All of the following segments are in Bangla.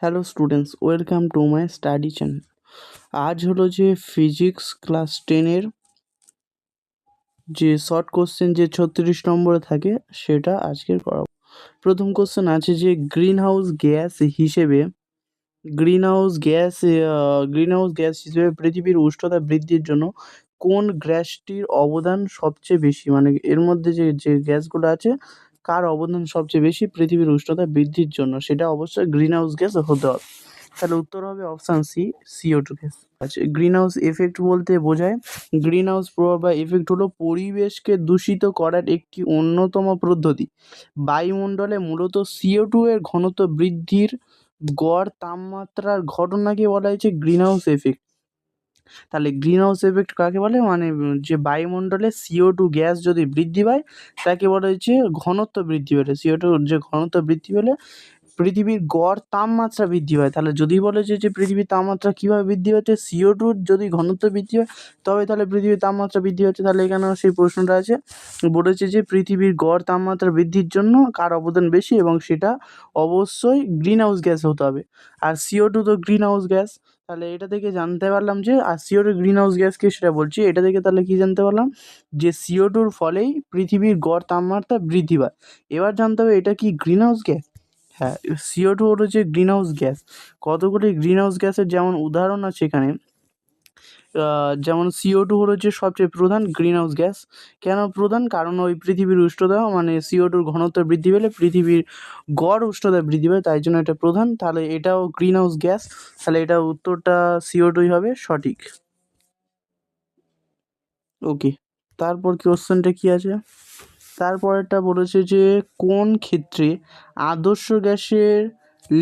Hello students, welcome to my study channel. আজ হলো যে ফিজিক্স ক্লাস 10-এর যে শর্ট কোশ্চেন যে 36 নম্বরে থাকে সেটা আজকের করাবো। প্রথম কোশ্চেন আছে যে গ্রিনহাউস গ্যাস হিসেবে পৃথিবীর উষ্ণতা বৃদ্ধির জন্য কোন গ্যাসটির অবদান সবচেয়ে বেশি, মানে এর মধ্যে যে যে গ্যাসগুলো আছে কার অবদান সবচেয়ে বেশি পৃথিবীর উষ্ণতা বৃদ্ধির জন্য, সেটা অবশ্যই গ্রিনহাউস গ্যাস হতে হবে। তাহলে উত্তর হবে অপশান সি, CO2 গ্যাস। আচ্ছা, গ্রিনহাউস এফেক্ট বলতে বোঝায়, গ্রিনহাউস প্রভাব বা এফেক্ট হলো পরিবেশকে দূষিত করার একটি অন্যতম পদ্ধতি। বায়ুমণ্ডলে মূলত CO2 এর ঘনত্ব বৃদ্ধির গড় তাপমাত্রার ঘটনাকে বলা হয়েছে গ্রিনহাউস এফেক্ট। তাহলে গ্রিনহাউস এফেক্ট কাকে বলে, মানে যে বায়ুমণ্ডলে CO2 গ্যাস যদি বৃদ্ধি পায় তাকে বলা হয়েছে ঘনত্ব বৃদ্ধি পেলে, CO2 যে ঘনত্ব বৃদ্ধি পেলে পৃথিবীর গড় তাপমাত্রা বৃদ্ধি পায়। তাহলে যদি বলে যে পৃথিবীর তাপমাত্রা কীভাবে বৃদ্ধি হচ্ছে, CO2 যদি ঘনত্ব বৃদ্ধি হয় তবে তাহলে পৃথিবীর তাপমাত্রা বৃদ্ধি হচ্ছে। তাহলে এখানেও সেই প্রশ্নটা আছে, বলেছে যে পৃথিবীর গড় তাপমাত্রা বৃদ্ধির জন্য কার অবদান বেশি, এবং সেটা অবশ্যই গ্রিনহাউস গ্যাস হতে হবে। আর CO2 তো গ্রিনহাউস গ্যাস, তাহলে এটা থেকে জানতে পারলাম যে, আর CO2 গ্রিনহাউস গ্যাসকে সেটা বলছি, এটা থেকে তাহলে কী জানতে পারলাম যে CO2-র ফলেই পৃথিবীর গড় তাপমাত্রা বৃদ্ধি পায়। এবার জানতে হবে এটা কি গ্রিনহাউস গ্যাস। হ্যাঁ, CO2 হলো যে গ্রিনহাউস গ্যাস। কতগুলি গ্রিনহাউস গ্যাসের যেমন উদাহরণ আছে এখানে, যেমন CO2 হলো যে সবচেয়ে প্রধান গ্রিনহাউস গ্যাস। কেন প্রধান? কারণ ওই পৃথিবীর উষ্ণতা, মানে CO2-র ঘনত্ব বৃদ্ধি পেলে পৃথিবীর গড় উষ্ণতা বৃদ্ধি পায়, তাই জন্য এটা প্রধান। তাহলে এটাও গ্রিনহাউস গ্যাস, তাহলে এটা উত্তরটা CO2-ই হবে সঠিক। ওকে, তারপর কোশ্চেনটা কী আছে, তারপরেরটা বলেছে যে কোন ক্ষেত্রে আদর্শ গ্যাসের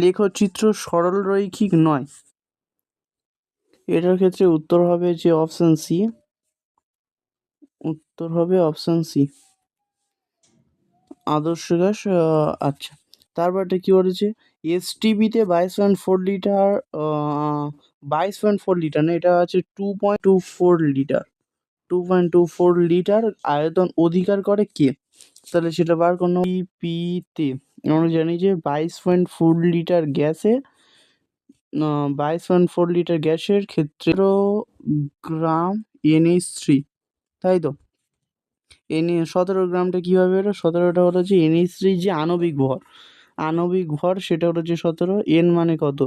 লেখচিত্র সরলরৈখিক নয়। এটার ক্ষেত্রে উত্তর হবে যে অপশান সি, উত্তর হবে অপশান সি, আদর্শ গ্যাস। আচ্ছা, তারপরটা কী বলেছে, STPতে 22.4 লিটার, 22.4 লিটার না, এটা আছে 2.24 লিটার, 2.24 লিটার আয়তন অধিকার করে কে? তাহলে সেটা বার করুন। STPতে আমরা জানি যে 22.4 লিটার গ্যাসে 22.4 লিটার গ্যাসের ক্ষেত্রে গ্রাম NH3, তাই তো? 17 গ্রামটা কীভাবে হলো, 17টা হলো যে NH3 যে আণবিক ভর সেটা হলো যে 17, N মানে কত,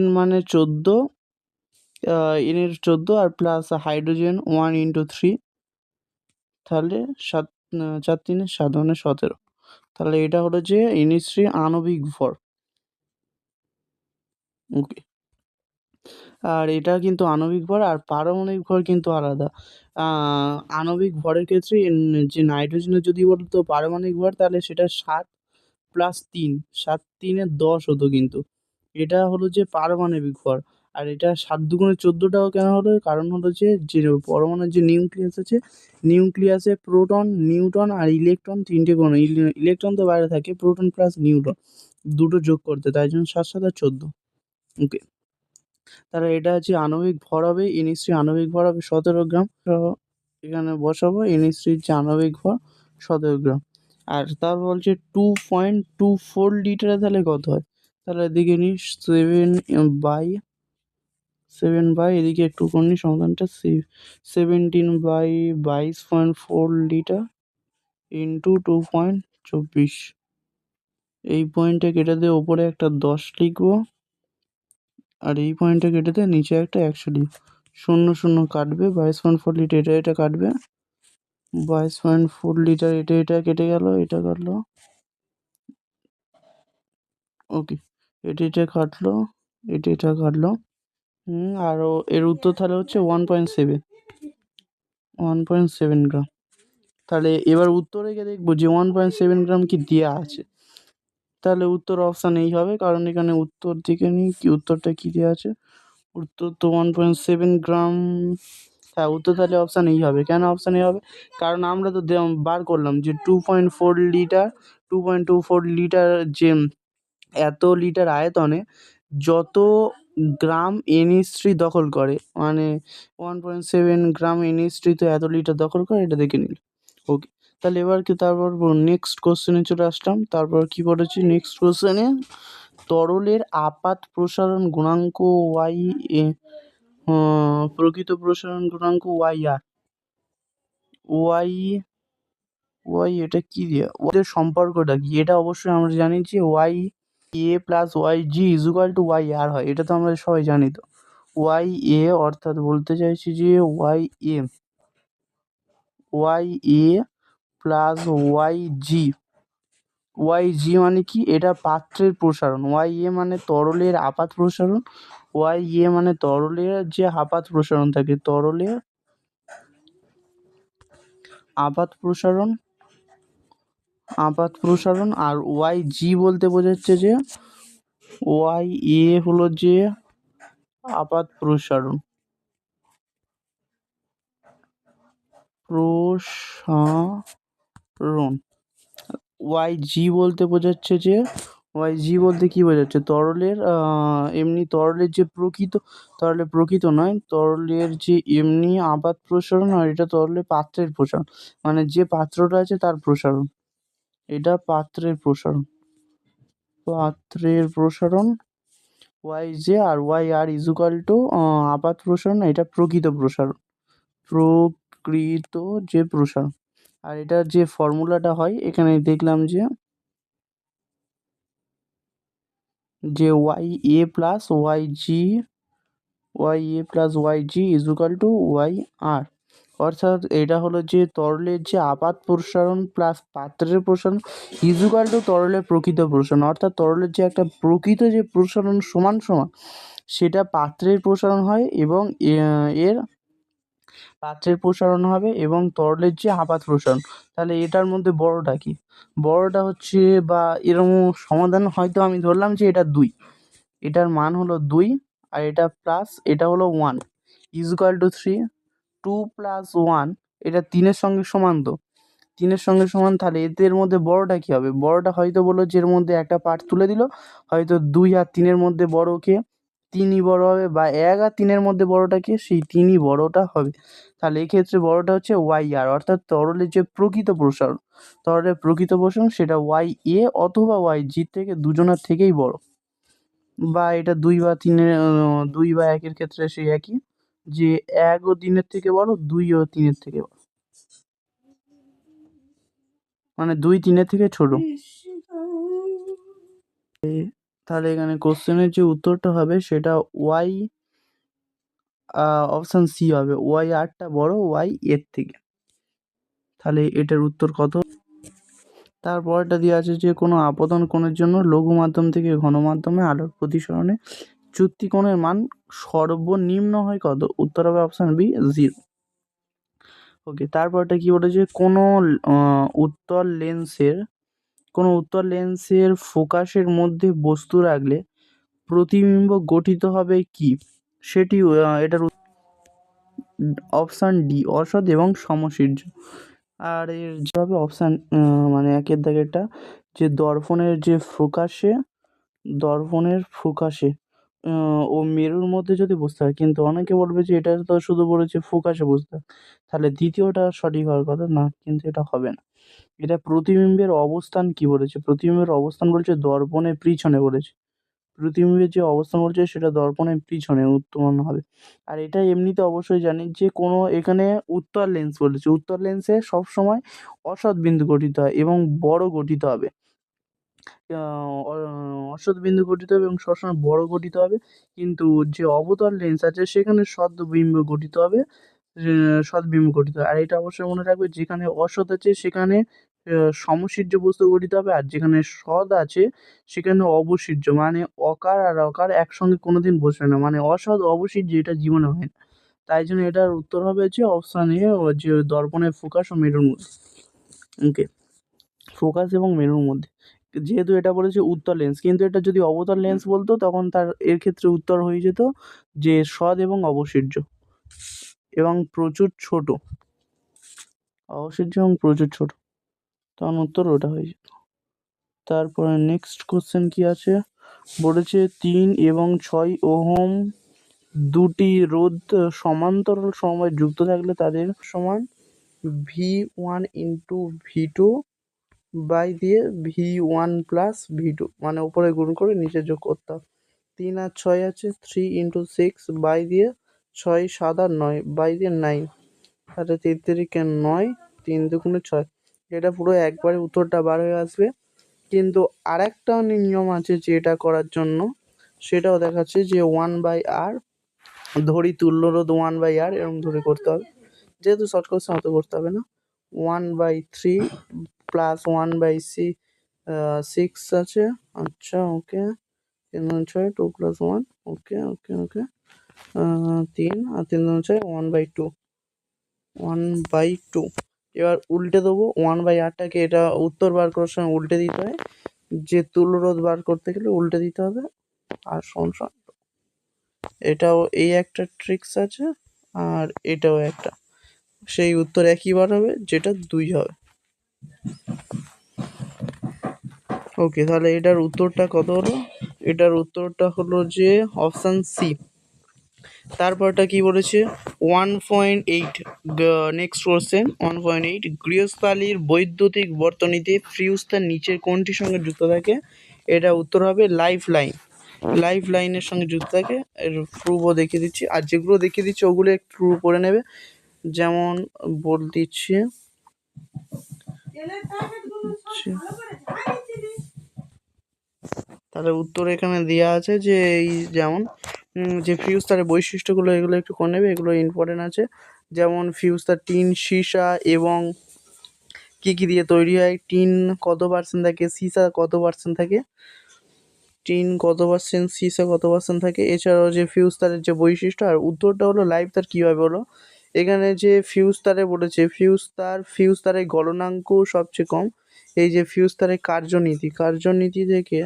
N মানে 14, N এর 14 আর প্লাস হাইড্রোজেন 1 × 3, তাহলে 7, 4 × 3 = 7 মানে 17। তাহলে এটা হলো যে NH3 আণবিক ভর। ওকে, আর এটা কিন্তু আণবিক ভর, আর পারমাণবিক ভর কিন্তু আলাদা। আণবিক ভরের ক্ষেত্রে যে নাইট্রোজেনের যদি বলতো পারমাণবিক ভর, তাহলে সেটা 7 + 3, 7 × 3 = 10 হতো, কিন্তু এটা হলো যে পারমাণবিক ভর। আর এটা 7 × 2 = 14টাও কেন হলো, কারণ হলো যে পরমাণুর যে নিউক্লিয়াস আছে, নিউক্লিয়াসে প্রোটন, নিউট্রন আর ইলেকট্রন তিনটে কোণ, ইলেকট্রন তো বাইরে থাকে, প্রোটন প্লাস নিউট্রন দুটো যোগ করতে, তাই জন্য 7 × 7 = 14। ওকে, তাহলে এটা হচ্ছে আণবিক ভর হবে, NH3 আণবিক ভর হবে 17 গ্রাম। তো এখানে বসাবো NH3 যে আণবিক ভর 17 গ্রাম। আর তারপর বলছে 2.24 লিটারে তাহলে কত হয়, তাহলে এদিকে নিই 7/7 এদিকে একটু করে নিই সমাধানটা, 17/22.4 লিটার ইন্টু 2.24, এই পয়েন্টটা কেটে দিয়ে ওপরে একটা 10 লিখবো, আর এই পয়েন্টটা কেটে দিয়ে নিচে একটা 100 লিখবো, 0 0 কাটবে, 22.4 লিটার এটা কাটবে, 22.4 লিটার এটা কেটে গেল, এটা কাটলো। ওকে, এটা কাটলো, এটা কাটলো। আরও এর উত্তর তাহলে হচ্ছে 1.7 গ্রাম। তাহলে এবার উত্তরে গিয়ে দেখবো যে 1.7 গ্রাম কি দেওয়া আছে, তাহলে উত্তর অপশান এই হবে, কারণ এখানে উত্তর দিকে নিই কি উত্তরটা কী দেওয়া আছে, উত্তর তো 1.7 গ্রাম। হ্যাঁ, উত্তর তাহলে অপশান এই হবে। কেন অপশান এই হবে, কারণ আমরা তো বার করলাম যে 2.4 লিটার, 2.24 লিটার যে এত লিটার আয়তনে যত গ্রাম NH3 দখল করে, মানে 1.7 গ্রাম NH3 তো এত লিটার দখল করে, এটা দেখে নিল। ওকে, তাহলে এবার কি তারপর নেক্সট কোশ্চেনে চলে আসলাম। তারপর কি বলেছি নেক্সট কোশ্চেনে, তরলের আপাত প্রসারণ গুণাঙ্ক ওয়াই এ, প্রকৃত প্রসারণ গুণাঙ্ক ওয়াই আর ওয়াই ওয়াই এটা কি দিয়ে ওদের সম্পর্কটা কি? এটা অবশ্যই আমরা জানি যে Y A plus Y G equal to Y আর হয়, এটা তো আমরা সবাই জানি। তো ওয়াই এ অর্থাৎ বলতে চাইছি যে Y A plus Y G, Y জি মানে কি? এটা পাত্রের প্রসারণ। ওয়াই এ মানে তরলের আপাত প্রসারণ, ওয়াই এ মানে তরলের যে আপাত প্রসারণ থাকে, তরলের আপাত প্রসারণ, আর ওয়াই জি বলতে বোঝাচ্ছে যে ওয়াই এ হলো যে আপাত প্রসারণ, ওয়াই জি বলতে বোঝাচ্ছে যে ওয়াই জি বলতে কি বোঝাচ্ছে? তরলের এমনি তরলের যে প্রকৃত নয়, তরলের যে এমনি আপাত প্রসারণ, আর এটা তরলের পাত্রের প্রসারণ, মানে যে পাত্রটা আছে তার প্রসারণ। এটা পাত্রের প্রসারণ Y J, R Y R equal to আপাত প্রসারণ, এটা প্রকৃত যে প্রসারণ। আর এটার যে ফর্মুলাটা হয় এখানে দেখলাম যে Y A plus Y G equal to Y আর, অর্থাৎ এটা হলো যে তরলের যে আপাত প্রসারণ প্লাস পাত্রের প্রসারণ ইজুকাল টু তরলের প্রকৃত প্রসারণ, অর্থাৎ তরলের যে একটা প্রকৃত যে প্রসারণ সমান সমান সেটা পাত্রের প্রসারণ হয়, এবং এর পাত্রের প্রসারণ হবে এবং তরলের যে আপাত প্রসারণ। তাহলে এটার মধ্যে বড়টা কি? বড়টা হচ্ছে, বা এরকম সমাধান হয়তো আমি ধরলাম যে এটা 2, এটার মান হলো 2, আর এটা প্লাস এটা হলো 1 ইজুকাল টু 3, 2 প্লাস 1 এটা 3-এর সঙ্গে সমান। তো 3-এর সঙ্গে সমান, তাহলে এদের মধ্যে বড়টা কি হবে? বড়টা হয়তো বললো যে এর মধ্যে একটা পার্ট তুলে দিল, হয়তো 2 আর 3-এর মধ্যে বড় কে? 3ই বড় হবে, বা 1 আর 3-এর মধ্যে বড়টা কে? সেই 3ই বড়টা হবে। তাহলে এক্ষেত্রে বড়টা হচ্ছে ওয়াই আর, অর্থাৎ তরলের যে প্রকৃত প্রসারণ সেটা ওয়াই এ অথবা ওয়াই জি থেকে দুজনের থেকেই বড়, বা এটা 2 বা 3-এর 2 বা 1-এর ক্ষেত্রে সেই একই, যে 1 ও 3-এর থেকে বড়, 2 ও 3-এর থেকে বড়, মানে 2 3-এর থেকে ছোট। তাহলে এখানে কোশ্চেনের যে উত্তরটা হবে সেটা ওয়াই, অপশান সি হবে, ওয়াই আরটা বড় ওয়াই এর থেকে। তাহলে এটার উত্তর কত? তারপরটা দেওয়া আছে যে কোনো আপতন কোণের জন্য লঘু মাধ্যম থেকে ঘন মাধ্যমে আলোর প্রতিসরণে চ্যুতি কোণের মান সর্বনিম্ন হয় কত? উত্তর হবে অপশান বি 0। ওকে, তারপরটা কি বলেছে? উত্তর লেন্সের ফোকাসের মধ্যে বস্তু রাখলে প্রতিবিম্ব গঠিত হবে কি? সেটি এটার অপশান ডি অসৎ এবং সমশীর্য। আর এর যে হবে অপশান, মানে 1-এর দাগেরটা, যে দর্পণের ফোকাসে ও মেরুর মধ্যে যদি বসতে হয়, কিন্তু অনেকে বলবে যে এটা তো শুধু বলেছে ফোকাসে বসতে হয়, তাহলে দ্বিতীয়টা সঠিক হওয়ার কথা না, কিন্তু এটা হবে না। এটা প্রতিবিম্বের অবস্থান কি বলেছে? প্রতিবিম্বের অবস্থান বলছে দর্পণের পিছনে বলেছে। প্রতিবিম্বের যে অবস্থান বলছে সেটা দর্পণের পিছনে উত্তোলন হবে। আর এটা এমনিতে অবশ্যই জানি যে কোনো এখানে উত্তর লেন্স বলেছে, উত্তর লেন্সে সবসময় অসৎ বিন্দু গঠিত হয় এবং বড় গঠিত হবে, অসৎ বিন্দু গঠিত হবে এবং সবসময় বড় গঠিত হবে। কিন্তু যে অবতল লেন্স আছে সেখানে সৎবিম্ব গঠিত হয়। আর এটা অবশ্যই মনে রাখবে, যেখানে অসৎ আছে সেখানে সমশীর্য বস্তু গঠিত হবে, আর যেখানে সৎ আছে সেখানে অবশীর্য, মানে অকার আর অকার একসঙ্গে কোনোদিন বসবে না, মানে অসৎ অবশীর্য এটা জীবনে হয় না। তাই জন্য এটার উত্তর হবে যে অপশান এ, যে দর্পণের ফোকাস ও মেরুর মধ্যে। ওকে, ফোকাস এবং মেরুর মধ্যে, যেহেতু এটা বলেছে উত্তর লেন্স, কিন্তু এটা যদি অবতল লেন্স বলতো তখন এর ক্ষেত্রে উত্তর হয়ে যেত যে সৎ এবং অবশীর্য এবং প্রচুর ছোট, তখন উত্তর ওটা হয়ে যেত। তারপরে নেক্সট কোশ্চেন কি আছে বলেছে, 3 এবং 6 ওহম দুটি রোধ সমান্তরাল সমবায়ে যুক্ত থাকলে তাদের সমান V1 ইন্টু V2 বাই দিয়ে V1 প্লাস V2 মানে উপরে গুণ করে নিচে যোগ করতে হবে। 3 আর 6 আছে 3 ইন্টু 6 বাই দিয়ে 6 7 আর 9 বাই দিয়ে 9, তাহলে 3 তিরিকে 9, 3 দুগুণে 6। এটা পুরো একবারে উত্তরটা বার হয়ে আসবে। কিন্তু আরেকটা নিয়ম আছে যেটা করার জন্য, সেটাও দেখাচ্ছে যে 1/r ধরি তুল্য রোধ 1/r এরকম ধরে করতে হবে। যেহেতু শর্ট কোশ্চেন অত করতে হবে না। 1/3 প্লাস 1/6 আছে। আচ্ছা ওকে, 3 দুগুণ 6, 2 প্লাস 1, ওকে ওকে ওকে, 3 আর 3 দুগুণ 6, 1/2, 1/2। এবার উল্টে দেবো 1/rটাকে, এটা উত্তর বার করার সময় উল্টে দিতে হয়, যে তুল্য রোধ বার করতে গেলে উল্টে দিতে হবে। আর সমান এটাও এই একটা ট্রিক্স আছে, আর এটাও একটা, সেই উত্তর একই বার হবে, যেটা 2 হবে। ওকে, তাহলে এটার উত্তরটা কত হলো? এটার উত্তরটা হলো যে অপশান সি। তারপরটা কি বলেছে 1.8, নেক্সট কোশ্চেন 1.8, গৃহস্থালির বৈদ্যুতিক বর্তনীতে ফিউজ তার নিচের কোনটির সঙ্গে যুক্ত থাকে? এটা উত্তর হবে লাইফ লাইন। লাইফ লাইনের সঙ্গে যুক্ত থাকে। এর প্রুফও দেখিয়ে দিচ্ছি, আর যেগুলো দেখিয়ে দিচ্ছি ওগুলো একটু প্রুফ করে নেবে। যেমন বলে দিচ্ছি, তাহলে উত্তর এখানে দেওয়া আছে যে এই যেমন যে ফিউজ তারের বৈশিষ্ট্যগুলো, এগুলো একটু করে নেবে, এগুলো ইম্পর্টেন্ট আছে। যেমন ফিউজ তার টিন, সীসা এবং কী কী দিয়ে তৈরি হয়, টিন কত পার্সেন্ট থাকে, সীসা কত পার্সেন্ট থাকে, টিন কত পার্সেন্ট, সীসা কত পার্সেন্ট থাকে, এছাড়াও যে ফিউজ তারের যে বৈশিষ্ট্য। আর উত্তরটা হলো লাইফ তার কীভাবে হলো, এখানে যে ফিউজ তারে বলেছে ফিউজ তারের গলনাঙ্ক সবচেয়ে কম। এই যে ফিউজ তারের কার্যনীতি থেকে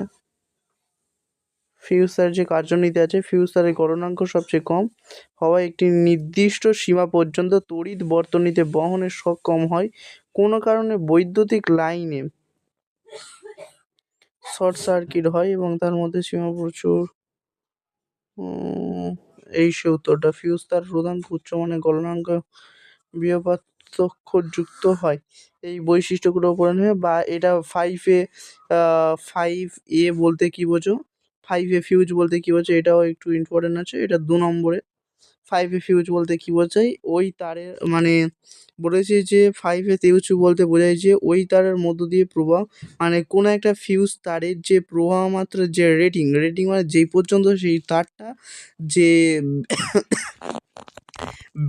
ফিউজ তারের যে কার্যনীতি আছে, ফিউজ তারের গলনাঙ্ক সবচেয়ে কম হওয়ায় একটি নির্দিষ্ট সীমা পর্যন্ত তড়িৎ বর্তনীতে বহনের সক্ষম হয়। কোনো কারণে বৈদ্যুতিক লাইনে শর্ট সার্কিট হয় এবং তার মধ্যে সীমা প্রচুর, এই সে উত্তরটা। ফিউজ তার প্রধান উচ্চমানের গলনাঙ্ক পার্থক্যযুক্ত হয়। এই বৈশিষ্ট্যগুলো পড়ে নেবে। বা এটা 5A বলতে কী বোঝো, 5A ফিউজ বলতে কী বোঝো, এটাও একটু ইম্পর্টেন্ট আছে, এটা 2 নম্বরে। 5A ফিউজ বলতে কী বোঝায়, ওই তারের মানে বলেছে যে 5A ফিউজ বলতে বোঝায় যে ওই তারের মধ্য দিয়ে প্রবাহ, মানে কোনো একটা ফিউজ তারের যে প্রবাহ মাত্রার যে রেটিং মানে যেই পর্যন্ত সেই তারটা যে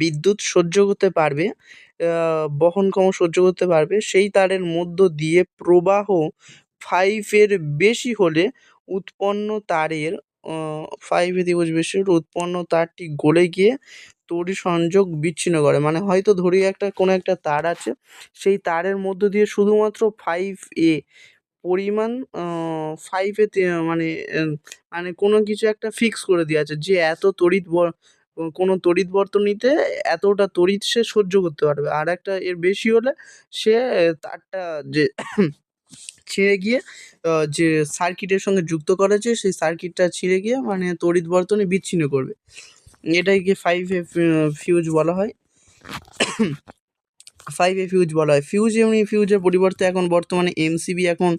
বিদ্যুৎ সহ্য করতে পারবে, বহনক্ষম সহ্য করতে পারবে, সেই তারের মধ্য দিয়ে প্রবাহ 5-এর বেশি হলে উৎপন্ন তারের 5A বেশি হলে উৎপন্ন তারটি গলে গিয়ে তড়িৎ সংযোগ বিচ্ছিন্ন করে। মানে হয়তো ধরি কোনো একটা তার আছে, সেই তারের মধ্য দিয়ে শুধুমাত্র 5A পরিমাণ, 5A তে মানে কোনো কিছু একটা ফিক্স করে দেওয়া আছে যে এত কোনো তড়িৎ বর্তনীতে এতটা তড়িৎ সে সহ্য করতে পারবে। আর একটা এর বেশি হলে সে তারটা যে ছিঁড়ে গিয়ে যে সার্কিটের সঙ্গে যুক্ত করা আছে, সেই সার্কিটটা ছিঁড়ে গিয়ে মানে তড়িৎ বর্তনী বিচ্ছিন্ন করবে। এটাকে 5A ফিউজ বলা হয়। 5A ফিউজ বলা হয়। ফিউজের পরিবর্তে এখন বর্তমানে MCB এখন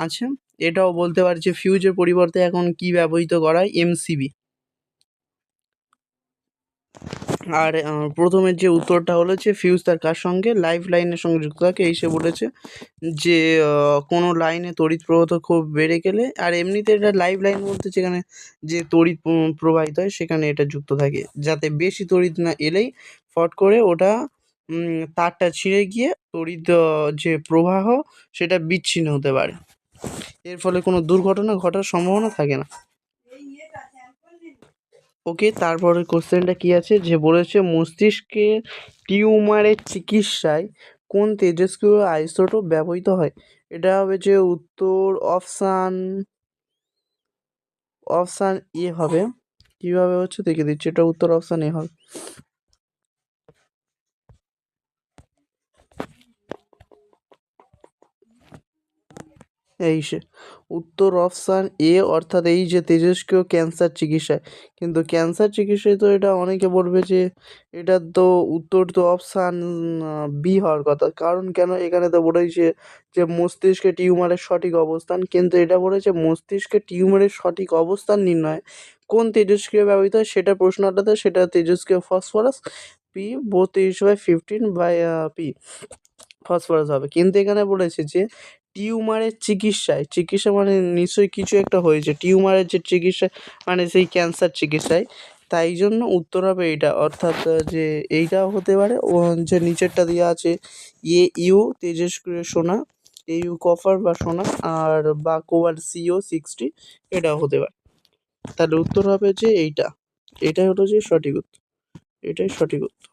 আছে। এটাও বলতে পারি যে ফিউজের পরিবর্তে এখন কী ব্যবহৃত করা হয়, MCB। আর প্রথমের যে উত্তরটা হলো যে ফিউজ তার কার সঙ্গে, লাইফ লাইনের সঙ্গে যুক্ত থাকে। এই সে বলেছে যে কোনো লাইনে তড়িৎ প্রবাহ খুব বেড়ে গেলে, আর এমনিতে এটা লাইফ লাইন বলতে যেখানে যে তড়িৎ প্রবাহিত হয় সেখানে এটা যুক্ত থাকে, যাতে বেশি তড়িৎ না এলেই ফট করে ওটা তারটা ছিঁড়ে গিয়ে তড়িৎ যে প্রবাহ সেটা বিচ্ছিন্ন হতে পারে। এর ফলে কোনো দুর্ঘটনা ঘটার সম্ভাবনা থাকে না। ওকে, তারপরে কোশ্চেনটা কী আছে যে বলেছে মস্তিষ্কে টিউমারের চিকিৎসায় কোন তেজস্ক্রিয় আইসোটোপ ব্যবহৃত হয়? এটা হবে যে উত্তর অপশান এ হবে। কীভাবে হচ্ছে দেখে দিচ্ছি, এটা উত্তর অপশান এ হবে। এই সে উত্তর অপশান এ, অর্থাৎ এই যে তেজস্ক্রিয় ক্যান্সার চিকিৎসায়। কিন্তু ক্যান্সার চিকিৎসায় তো এটা অনেকে বলবে যে এটার তো উত্তর তো অপশান বি হওয়ার কথা। কারণ কেন, এখানে তো বলেছে যে মস্তিষ্কে টিউমারের সঠিক অবস্থান, কিন্তু এটা বলেছে মস্তিষ্কে টিউমারের সঠিক অবস্থান নির্ণয় কোন তেজস্ক্রিয় ব্যবহৃত হয়, সেটা প্রশ্নটাতে, সেটা তেজস্ক্রিয় phosphorus P, both is by 15/P phosphorus হবে। কিন্তু এখানে বলেছে যে টিউমারের চিকিৎসা মানে নিশ্চয়ই কিছু একটা হয়েছে টিউমারের যে চিকিৎসা, মানে সেই ক্যান্সার চিকিৎসায়, তাই জন্য উত্তর হবে এইটা, অর্থাৎ যে এইটাও হতে পারে। ও যে নিচেরটা দেওয়া আছে ইউ তেজস্ক্রিয় সোনা, ইউ কপার বা সোনা, আর বা কোবাল্ট CO60, এটাও হতে পারে। তাহলে উত্তর হবে যে এইটা, এটাই হলো যে সঠিক উত্তর, এটাই সঠিক উত্তর।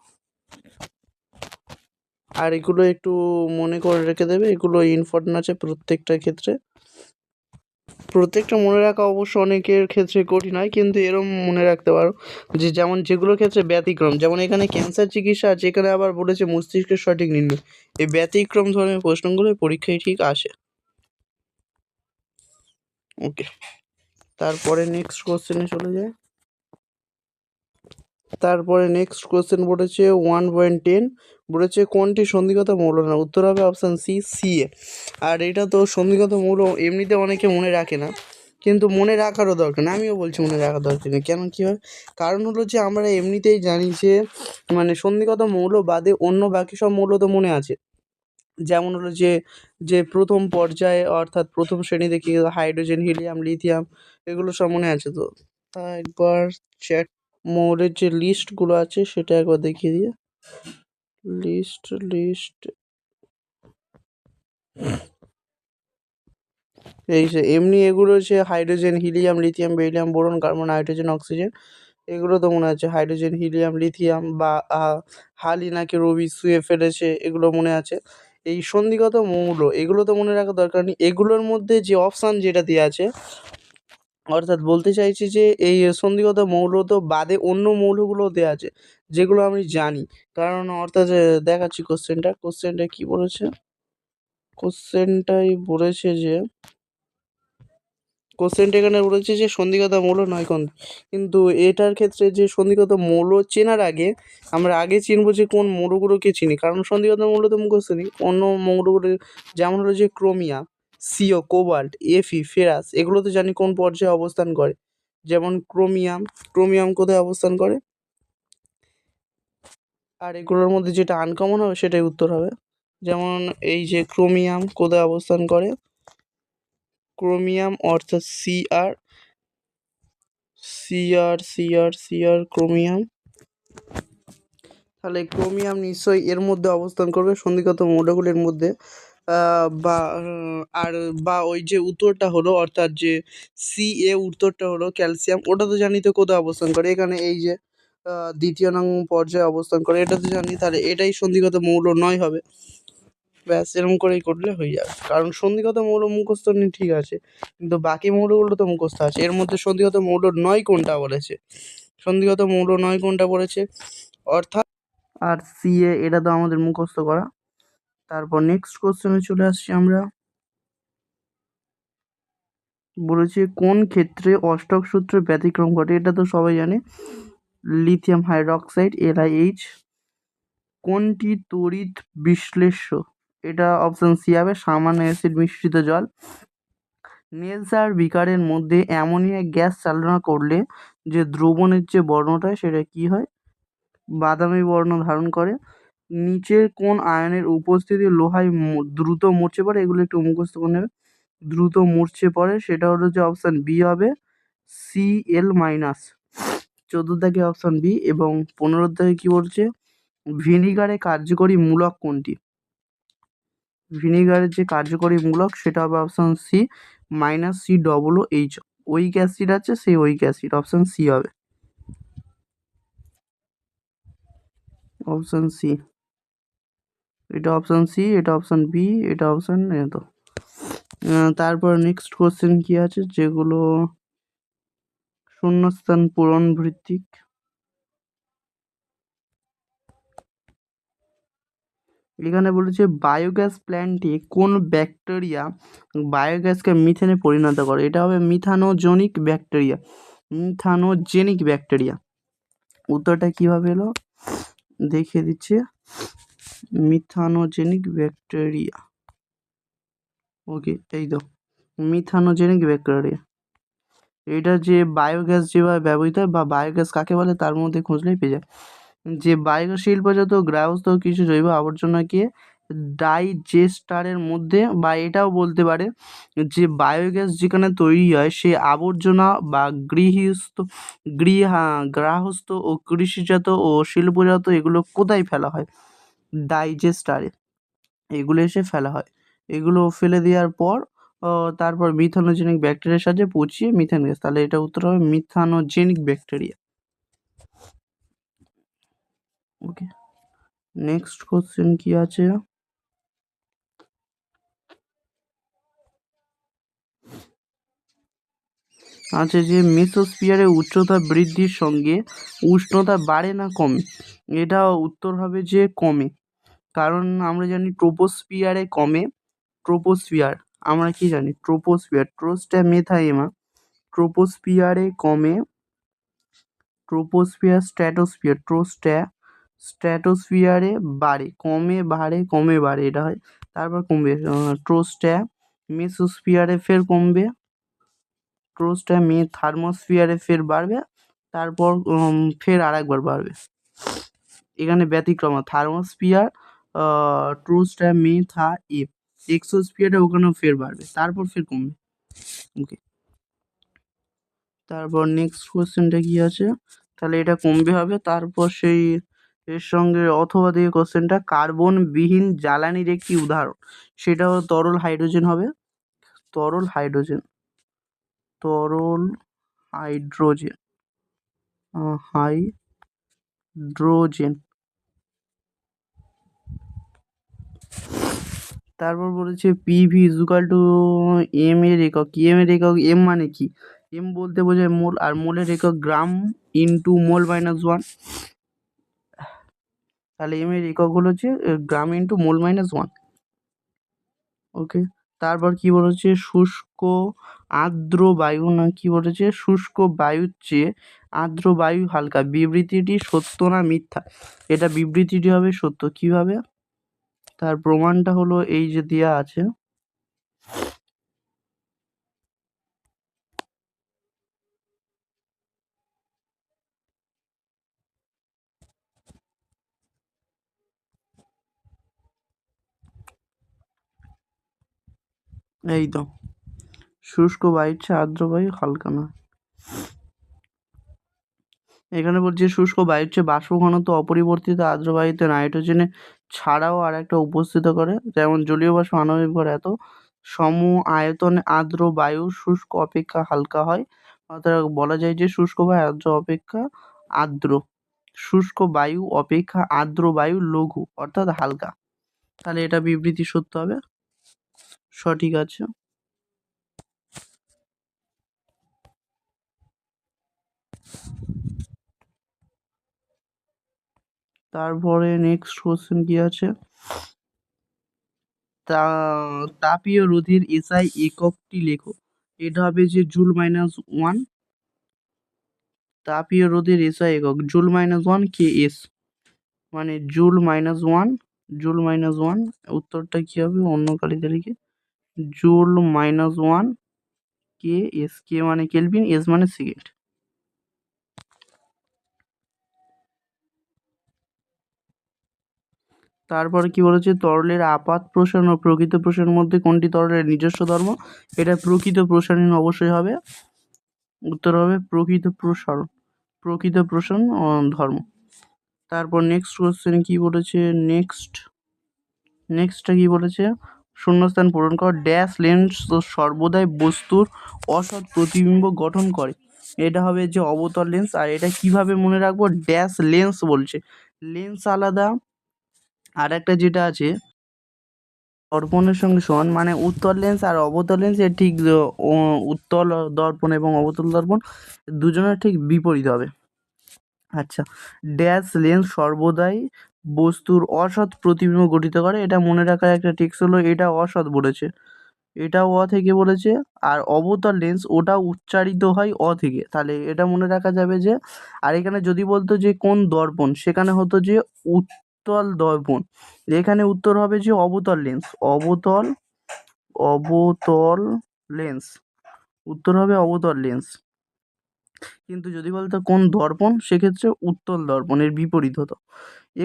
আর এগুলো একটু মনে করে রেখে দেবে, এগুলো ইম্পর্টেন্ট আছে প্রত্যেকটার ক্ষেত্রে। প্রত্যেকটা মনে রাখা অবশ্য অনেকের ক্ষেত্রে কঠিন হয়, কিন্তু এরম মনে রাখতে পারো যে যেমন যেগুলোর ক্ষেত্রে ব্যতিক্রম, যেমন এখানে ক্যান্সার চিকিৎসা আছে, এখানে আবার বলেছে মস্তিষ্কের সঠিক নির্ণয়। এই ব্যতিক্রম ধরনের প্রশ্নগুলো পরীক্ষায় ঠিক আসে। ওকে, তারপরে নেক্সট কোশ্চেনে চলে যায়। তারপরে নেক্সট কোশ্চেন বলেছে 1.10, বলেছে কোনটি সন্ধিগত মৌল না? উত্তর হবে অপশান Ca। আর এটা তো সন্ধিগত মৌল এমনিতে অনেকে মনে রাখে না, কিন্তু মনে রাখারও দরকার নেই, আমিও বলছি মনে রাখার দরকার নেই। কেন, কী হয়? কারণ হলো যে আমরা এমনিতেই জানি যে মানে সন্ধিগত মৌল বাদে অন্য বাকি সব মৌল তো মনে আছে। যেমন হলো যে যে প্রথম পর্যায়ে অর্থাৎ প্রথম শ্রেণীতে কী হাইড্রোজেন, হিলিয়াম, লিথিয়াম, এগুলো সব মনে আছে তো। তা একবার চ্যাট মৌলের যে লিস্টগুলো আছে সেটা একবার দেখিয়ে দিয়ে। লিস্ট এই যে এমনি এগুলো হচ্ছে hydrogen, helium, lithium, beryllium, boron, carbon, nitrogen, oxygen, এগুলো তো মনে আছে। হাইড্রোজেন, হিলিয়াম, লিথিয়াম বা হালি নাকি রবি শুয়ে ফেলেছে, এগুলো মনে আছে। এই সন্ধিগত মৌল এগুলো তো মনে রাখার দরকার নেই। এগুলোর মধ্যে যে অপশান যেটা দেওয়া আছে, অর্থাৎ বলতে চাইছি যে এই সন্ধিগত মৌল তো বাদে অন্য মৌলগুলো দেওয়া আছে যেগুলো আমি জানি। কারণ অর্থাৎ দেখাচ্ছি কোশ্চেনটা কী বলেছে। কোশ্চেনটাই বলেছে যে কোশ্চেনটা এখানে বলেছে যে সন্ধিগত মৌল নয় কোন, কিন্তু এটার ক্ষেত্রে যে সন্ধিগত মৌল চেনার আগে আমরা আগে চিনবো যে কোন মৌলগুলোকে চিনি। কারণ সন্ধিগত মৌল তো মুখস্থ নেই, অন্য মৌলগুলো যেমন হলো যে chromium, CO, cobalt, Fe, ferrous, এগুলো তো জানি কোন পর্যায়ে অবস্থান করে। যেমন ক্রোমিয়াম কোথায় অবস্থান করে, আর এগুলোর মধ্যে যেটা আনকমন হবে সেটাই উত্তর হবে। যেমন এই যে ক্রোমিয়াম কোথায় অবস্থান করে, ক্রোমিয়াম অর্থাৎ Cr ক্রোমিয়াম। তাহলে ক্রোমিয়াম নিশ্চয়ই এর মধ্যে অবস্থান করবে সন্ধিগত মৌলগুলির মধ্যে। বা আর বা ওই যে উত্তরটা হলো, অর্থাৎ যে Ca উত্তরটা হলো ক্যালসিয়াম, ওটা তো জানি তো কোথায় অবস্থান করে, এখানে এই যে দ্বিতীয় নং পর্যায়ে অবস্থান করে, এটা তো জানি। তাহলে এটাই সন্ধিগত মৌল নয় হবে। ব্যাস এরকম করেই করলে হয়ে যাবে। কারণ সন্ধিগত মৌল মুখস্থ নেই ঠিক আছে, কিন্তু বাকি মৌলগুলো তো মুখস্থ আছে। এর মধ্যে সন্ধিগত মৌল নয় কোনটা বলেছে, সন্ধিগত মৌল নয় কোনটা বলেছে, অর্থাৎ আর Ca এটা তো আমাদের মুখস্থ করা। তারপর নেক্সট কোশ্চেনে চলে আসছি আমরা। বলেছে কোন ক্ষেত্রে অষ্টক সূত্রের ব্যতিক্রম ঘটে? এটা তো সবাই জানে, লিথিয়াম হাইড্রোক্সাইড, LiH। কোনটি তড়িৎ বিশ্লেষ্য? এটা অপশান সি হবে, সামান্য অ্যাসিড মিশ্রিত জল। নেলসার বিকারের মধ্যে অ্যামোনিয়া গ্যাস চালনা করলে যে দ্রবণের যে বর্ণটা সেটা কি হয়? বাদামি বর্ণ ধারণ করে। নিচের কোন আয়নের উপস্থিতি লোহায় দ্রুত মরচে পড়ে? এগুলো একটু মুখস্থ করে নেবে। দ্রুত মরচে পড়ে সেটা হলো যে অপশান বি হবে, Cl-। 14 option B. এবং 15 কি বলছে, ভিনিগারে কার্যকরী মূলক কোনটি? ভিনিগারের যে কার্যকরী মূলক সেটা হবে অপশান সি, -COOH। ওইক অ্যাসিড আছে, সেই ওইক অ্যাসিড, অপশান সি হবে, অপশান সি। এটা অপশান সি, এটা অপশান বি, এটা অপশান এ তো। তারপর নেক্সট কোশ্চেন কি আছে, যেগুলো শূন্যস্থান পূরণ ভিত্তিক। এখানে বলেছে বায়োগ্যাস প্ল্যান্টে কোন ব্যাকটেরিয়া বায়োগ্যাসকে মিথেনে পরিণত করে? এটা হবে মিথানোজেনিক ব্যাকটেরিয়া। Methanogenic bacteria. উত্তরটা কিভাবে এলো দেখিয়ে দিচ্ছে। Methanogenic bacteria. ওকে, এই তো মিথানোজেনিক ব্যাকটেরিয়া। এটা যে বায়োগ্যাস যেভাবে ব্যবহৃত হয় বা বায়োগ্যাস কাকে বলে তার মধ্যে খুঁজলেই পেয়ে যায়। যে বায়োগ্যাস শিল্পজাত গ্রাহস্থ কিছু জৈব আবর্জনাকে ডাইজেস্টারের মধ্যে, বা এটাও বলতে পারে যে বায়োগ্যাস যেখানে তৈরি হয় সে আবর্জনা বা গ্রাহস্থ ও কৃষিজাত ও শিল্পজাত এগুলো কোথায় ফেলা হয়? ডাইজেস্টারে এগুলো এসে ফেলা হয়। এগুলো ফেলে দেওয়ার পর তারপর মিথানোজেনিক ব্যাকটেরিয়ার সাহায্যে পচিয়ে মিথেন গ্যাস। তাহলে এটা উত্তর হবে মিথানোজেনিক ব্যাকটেরিয়া। ওকে, নেক্সট কোশ্চেন কি আছে? আছে যে মেসোস্ফিয়ারে উচ্চতা বৃদ্ধির সঙ্গে উষ্ণতা বাড়ে না কমে? এটা উত্তর হবে যে কমে। কারণ আমরা জানি ট্রোপোস্ফিয়ারে কমে। ট্রোপোস্ফিয়ার আমরা কি জানি? ট্রোপোস্ফিয়ার ট্রোস্টা মেথাইমা। ট্রোপোস্ফিয়ারে কমে। ট্রোপোস্ফিয়ার স্ট্র্যাটোস্ফিয়ার স্ট্র্যাটোস্ফিয়ারে বাড়ে। কমে বাড়ে কমে বাড়ে এটা হয়। তারপর কমবে ট্রোস্টা মেসোস্ফিয়ারে ফের কমবে। ট্রোস্টা থার্মোস্ফিয়ারে ফের বাড়বে। তারপর ফের আরেকবার বাড়বে। এখানে ব্যতিক্রম থার্মোস্ফিয়ার ট্রোস্টা এক্সোস্ফিয়ারে ওখানেও ফের বাড়বে, তারপর ফের কমবে। ওকে, তারপর নেক্সট কোশ্চেনটা কি আছে? তাহলে এটা কমবে হবে। তারপর সেই এর সঙ্গে অথবা দিয়ে কোশ্চেনটা কার্বন বিহীন জ্বালানির একটি উদাহরণ, সেটাও তরল হাইড্রোজেন হবে। তরল হাইড্রোজেন হাইড্রোজেন। তারপর বলেছে পিভি ইজুকাল টু এম এর একক কি? এম এর একক এম মানে কি? এম বলতে বোঝায় মোল, আর মোলের একক গ্রাম ইন্টু মোল -1। তাহলে এম এর একক হলো হচ্ছে গ্রাম ইন্টু মোল -1। ওকে, তারপর কি বলেছে শুষ্ক আর্দ্র বায়ু, না কি বলেছে শুষ্ক বায়ুর চেয়ে আর্দ্র বায়ু হালকা, বিবৃতিটি সত্য না মিথ্যা? এটা বিবৃতিটি হবে সত্য। কিভাবে? তার প্রমাণটা হলো এই যে দেয়া আছে। এই তো শুষ্ক বায়ুর চেয়ে আর্দ্র বায়ু হালকা না। এখানে বলছে শুষ্ক বায়ুর চেয়ে বাষ্প ঘনত্ব অপরিবর্তিত, আর্দ্র বায়ুতে নাইট্রোজেনে ছাড়াও আর একটা উপস্থিত করে, যেমন জলীয় বাষ্প আণবিক ভর এত সম আয়তনে আর্দ্র বায়ু শুষ্ক অপেক্ষা হালকা হয়। অর্থাৎ বলা যায় যে শুষ্ক বায়ু আর্দ্র অপেক্ষা আর্দ্র শুষ্ক বায়ু অপেক্ষা আর্দ্র বায়ু লঘু অর্থাৎ হালকা। তাহলে এটা বিবৃতি সত্য হবে। সঠিক আছে। তারপরে নেক্সট কোশ্চেন কি আছে? তাপীয় রোধের এসআই এককটি লেখো। এটা হবে যে জুল -1। তাপীয় রোধের এসআই একক জুল -1 কে এস, মানে জুল -1। উত্তরটা কি হবে? অন্য কালিতে লিখে জুল -1 কে এস। কে মানে কেলভিন, এস মানে সেকেন্ড। তারপরে কি বলেছে তরলের আপাত প্রসারণ ও প্রকৃত প্রসারণের মধ্যে কোনটি তরলের নিজস্ব ধর্ম? এটা প্রকৃত প্রসারণ অবশ্যই হবে। উত্তর হবে প্রকৃত প্রসারণ ধর্ম। তারপর নেক্সট কোশ্চেন কি বলেছে? নেক্সটটা কি বলেছে? শূন্যস্থান পূরণ কর। ড্যাশ লেন্স সর্বদাই বস্তুর অসৎ প্রতিবিম্ব গঠন করে। এটা হবে যে অবতল লেন্স। আর এটা কিভাবে মনে রাখবো? ড্যাশ লেন্স বলছে, লেন্স আলাদা, আর একটা যেটা আছে দর্পণের সঙ্গে সমান, মানে উত্তল লেন্স আর অবতল লেন্স এর ঠিক উত্তল দর্পণ এবং অবতল দর্পণ দুজনের ঠিক বিপরীত হবে। আচ্ছা, ড্যাশ লেন্স সর্বদাই বস্তুর অসৎ প্রতিবিম্ব গঠিত করে। এটা মনে রাখার একটা ট্রিক্স হলো, এটা অসৎ বলেছে, এটাও থেকে বলেছে, আর অবতল লেন্স ওটা উচ্চারিত হয় থেকে, তাহলে এটা মনে রাখা যাবে যে। আর এখানে যদি বলতো যে কোন দর্পণ, সেখানে হতো যে উত্তল দর্পণ, এখানে উত্তর হবে যে অবতল লেন্স, অবতল লেন্স, উত্তর হবে অবতল লেন্স। কিন্তু যদি বলতো কোন দর্পণ, সেক্ষেত্রে উত্তল দর্পণের বিপরীত হতো।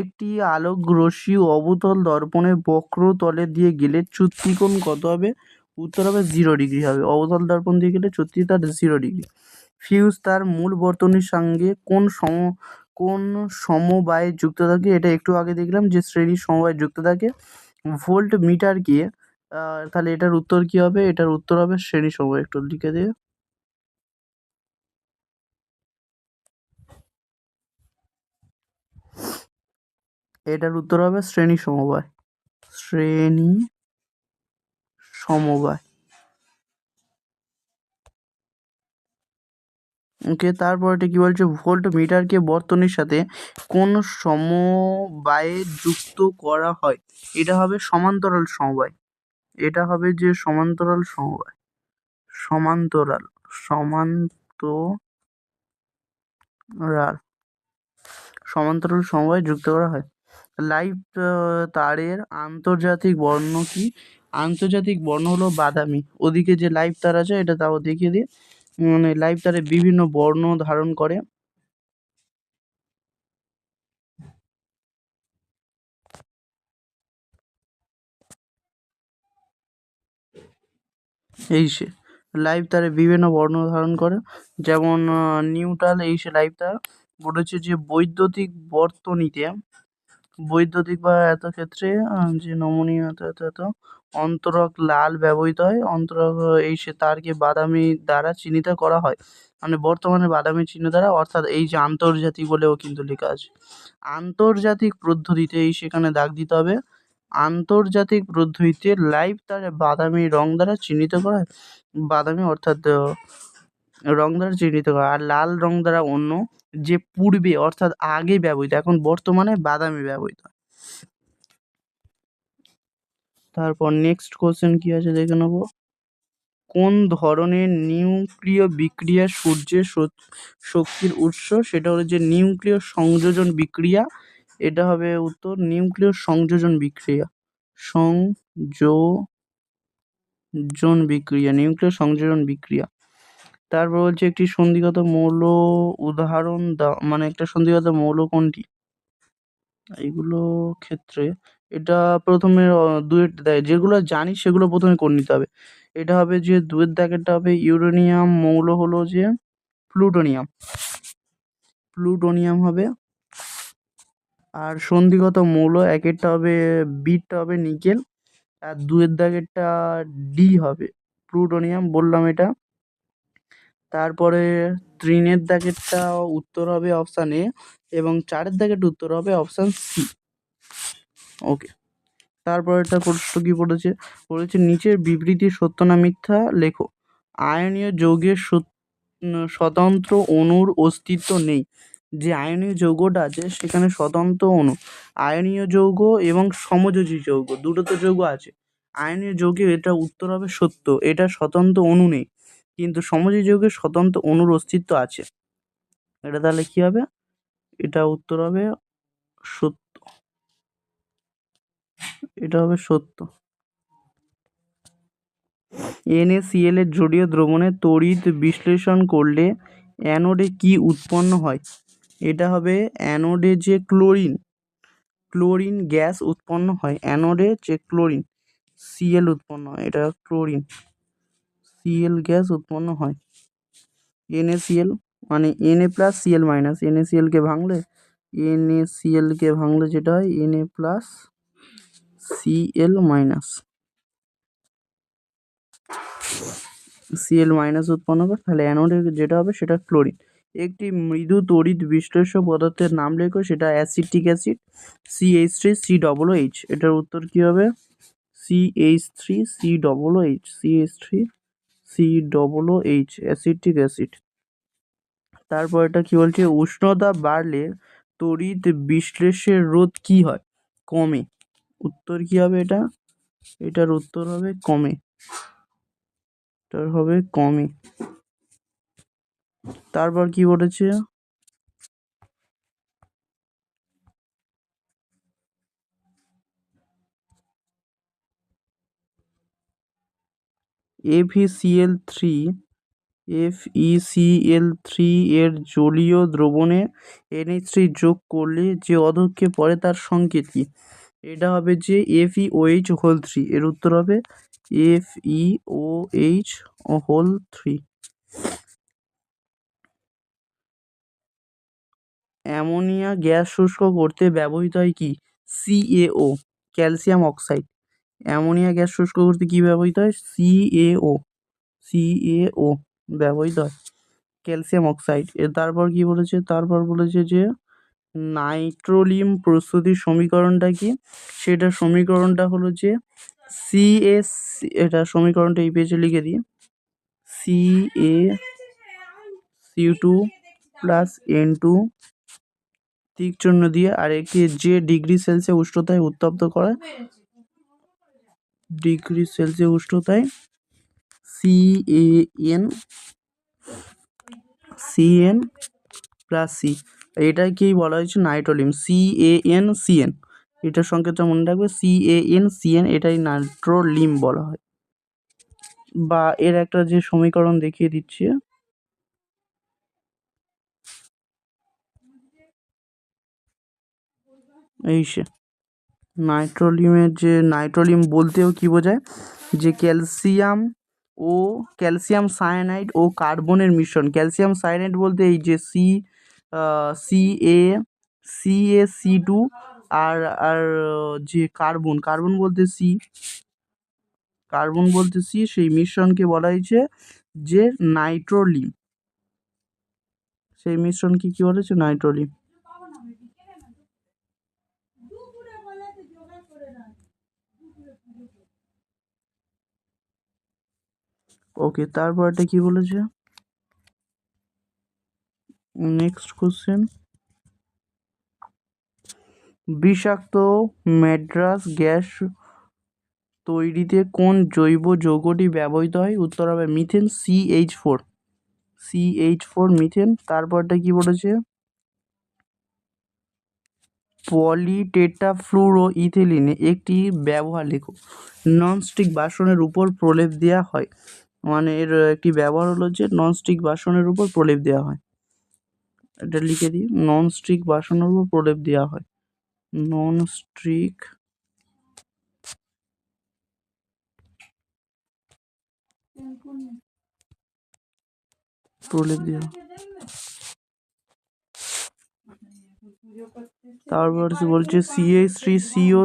একটি আলোক রশ্মি অবতল দর্পণের বক্রতলে দিয়ে গেলে চ্যুতি কোণ কত হবে? উত্তর হবে 0 ডিগ্রি হবে। অবতল দর্পণ দিয়ে গেলে চ্যুতি তার 0 ডিগ্রি। ফিউজ তার মূল বর্তনীর সঙ্গে কোন সমবায়ে যুক্ত থাকে? এটা একটু আগে দেখলাম যে শ্রেণীর সমবায়ে যুক্ত থাকে। ভোল্ট মিটারকে তাহলে এটার উত্তর কি হবে? এটার উত্তর হবে শ্রেণী সমবায়। একটু লিখে দিয়ে, এটার উত্তর হবে শ্রেণী সমবায়, শ্রেণী সমবায়। ওকে, তারপরটা কি বলছে? ভোল্ট মিটারকে বর্তনীর সাথে কোন সমবায়ে যুক্ত করা হয়? এটা হবে সমান্তরাল সমবায়, এটা হবে যে সমান্তরাল সমবায়, সমান্তরাল সমান্তরাল সমান্তরাল সমবায়ে যুক্ত করা হয়। লাইভ তারের আন্তর্জাতিক বর্ণ কি? আন্তর্জাতিক বর্ণ হলো বাদামি। ওদিকে যে লাইভ তার আছে, এটা তাও দেখিয়ে দিই। মানে লাইভ তারে বিভিন্ন বর্ণ ধারণ করে। এই সে লাইভ তারে বিভিন্ন বর্ণ ধারণ করে, যেমন নিউট্রাল। এই সে লাইভ তার বলেছে যে বৈদ্যুতিক বর্তনীতে, বৈদ্যুতিক বা এত ক্ষেত্রে যে নমনীয় এত অন্তরক লাল ব্যবহৃত হয়। অন্তরক এই সে তারকে বাদামি দ্বারা চিহ্নিত করা হয়, মানে বর্তমানে বাদামি চিহ্ন দ্বারা, অর্থাৎ এই যে আন্তর্জাতিক বলেও কিন্তু লেখা আছে। আন্তর্জাতিক পদ্ধতিতে এই সেখানে দাগ দিতে হবে। আন্তর্জাতিক পদ্ধতিতে লাইভ তার বাদামি রং দ্বারা চিহ্নিত করা হয়, বাদামি অর্থাৎ রং দ্বারা চিহ্নিত করা, আর লাল রং দ্বারা অন্য যে পূর্বে অর্থাৎ আগে ব্যবহৃত, এখন বর্তমানে বাদামি ব্যবহৃত হয়। তারপর নেক্সট কোশ্চেন কি আছে দেখে নেব। কোন ধরনের নিউক্লিয় বিক্রিয়া সূর্যের শক্তির উৎস? সেটা হলো যে নিউক্লিয় সংযোজন বিক্রিয়া। এটা হবে উত্তর নিউক্লিয় সংযোজন বিক্রিয়া, নিউক্লিয় সংযোজন বিক্রিয়া। তারপর বলছে একটি সন্ধিগত মৌল উদাহরণ দাও, মানে একটা সন্ধিগত মৌল কোনটি? এইগুলো ক্ষেত্রে এটা প্রথমে দুয়েট দেয়, যেগুলো জানি সেগুলো প্রথমে করে নিতে হবে। এটা হবে যে দুয়ের দাগেরটা হবে ইউরেনিয়াম, মৌল হলো যে প্লুটোনিয়াম হবে। আর সন্ধিগত মৌল একেরটা হবে, বিটটা হবে নিকেল, আর দুয়ের দাগেরটা ডি হবে প্লুটোনিয়াম, বললাম এটা। তারপরে তিনের দাগেরটা উত্তর হবে অপশান এ, এবং চারের দাগেরটা উত্তর হবে অপশান সি। ওকে, তারপর একটা প্রশ্ন কি বলেছে নিচের বিবৃতি সত্য না মিথ্যা লেখো। আয়নীয় যৌগের স্বতন্ত্র অণুর অস্তিত্ব নেই। যে আয়নীয় যৌগটা আছে সেখানে স্বতন্ত্র অণু, আয়নীয় যৌগ এবং সমযোজী যৌগ দুটো তো যৌগ আছে। আয়নীয় যৌগে এটা উত্তর হবে সত্য, এটা স্বতন্ত্র অণু নেই, কিন্তু সমযোজী যৌগের স্বতন্ত্র অণুর অস্তিত্ব আছে। এটা তাহলে কি হবে? এটা উত্তর হবে সত্য, এটা হবে সত্য। NaCl এর জলীয় দ্রবণে তড়িৎ বিশ্লেষণ করলে অ্যানোডে কি উৎপন্ন হয়? এটা হবে অ্যানোডে যে ক্লোরিন গ্যাস উৎপন্ন হয়, অ্যানোডে যে ক্লোরিন Cl উৎপন্ন হয়, এটা ক্লোরিন Cl গ্যাস উৎপন্ন হয়। NaCl মানে Na plus Cl minus, NaCl কে ভাঙলে যেটা হয় Na plus Cl minus, Cl minus উৎপন্ন করে, তাহলে অ্যানোডে যেটা হবে সেটা ক্লোরিন। একটি মৃদু তড়িৎ বিশ্লেষ্য পদার্থের নাম লেখো, সেটা অ্যাসিটিক অ্যাসিড CH3COOH। এটার উত্তর কি হবে? CH3COOH, acetic acid. তারপর এটা কি বলছে? উষ্ণতা বাড়লে তড়িৎ বিশ্লেষের রোধ কি হয়? কমে। উত্তর কি হবে এটা? এটার উত্তর হবে কমে। এটার হবে কমে। তারপর কি বলেছে? FeCl3 FeCl3 এর জলীয় দ্রবণে NH3 যোগ করলে যে অধক্ষে পড়ে তার সংকেত কি? এটা হবে যে FeOH3। এর উত্তর হবে FeOH3। অ্যামোনিয়া গ্যাস শুষ্ক করতে ব্যবহৃত হয় কি? CaO, calcium oxide. Ammonia gas শুষ্ক করতে কি ব্যবহৃত হয়? CaO ব্যবহৃত হয়, ক্যালসিয়াম অক্সাইড। এর তারপর কি বলেছে? তারপর বলেছে যে নাইট্রোলিয়াম প্রস্তুতির সমীকরণটা কি? সেটা সমীকরণটা হলো যে CaC, এটা সমীকরণটা এই পেজে লিখে দিই, CaCO2 প্লাস N2 তিক চিহ্ন দিয়ে, আর একটি যে ডিগ্রি সেলসিয়াস উষ্ণতায় উত্তপ্ত করা, ডিগ্রি সেলসিয়াস উষ্ণতায় CN প্লাস C, এটাকেই বলা হয়েছে নাইট্রোলিয়াম, CaNCN। এটার সংকেতটা মনে রাখবে, CaNCN, এটাই নাইট্রোলিয়াম বলা হয়। বা এর একটা যে সমীকরণ দেখিয়ে দিচ্ছি, এই সে নাইট্রোলিয়ামের যে নাইট্রোলিয়াম বলতেও কি বোঝায়? যে ক্যালসিয়াম ও ক্যালসিয়াম সায়ানাইড ও কার্বনের মিশ্রণ। ক্যালসিয়াম সায়ানাইড বলতে এই যে CaC2, আর আর যে কার্বন বলতে C, সেই মিশ্রণকে বলা হয়েছে যে নাইট্রোলিয়াম। সেই মিশ্রণকে কি বলেছে? নাইট্রোলিয়াম। ওকে, তারপরটা কি বলেছে? নেক্সট কোশ্চেন, বিষাক্ত ম্যাড্রাস গ্যাস তৈরিতে কোন জৈব যৌগটি ব্যবহৃত হয়? উত্তর হবে মিথেন, CH4 মিথেন। তারপরটা কি বলেছে? পলিটেট্রাফ্লুরোইথিলিনে একটি ব্যবহার লেখো। ননস্টিক বাসনের উপর প্রলেপ দেওয়া হয়, মানে এর একটি ব্যবহার হলো যে ননস্টিক বাসনের উপর প্রলেপ দেওয়া হয়। এটা লিখে দিই, ননস্টিক বাসনের উপর প্রলেপ দেওয়া হয়, ননস্টিক প্রলেপ দেওয়া। তারপর বলছে CH3CO,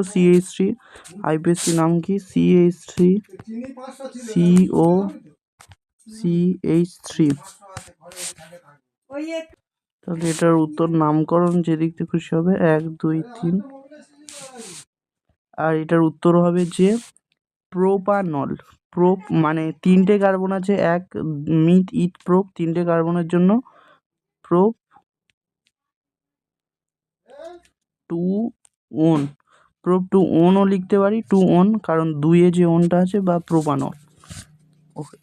আইপিএসসি নাম কি? CH3COCH3। তাহলে এটার উত্তর নামকরণ যেদিক থেকে খুশি হবে, 1 2 3। আর এটার উত্তর হবে যে প্রোপানল। মানে 3টে কার্বন আছে, এক মিথ ইথ প্রোপ, 3টে কার্বনের জন্য প্রোপ 2 ওন। প্রোপ 2 ওনও লিখতে পারি, 2 ওন, কারণ 2 যে ওনটা আছে, বা প্রোপানল। ওকে।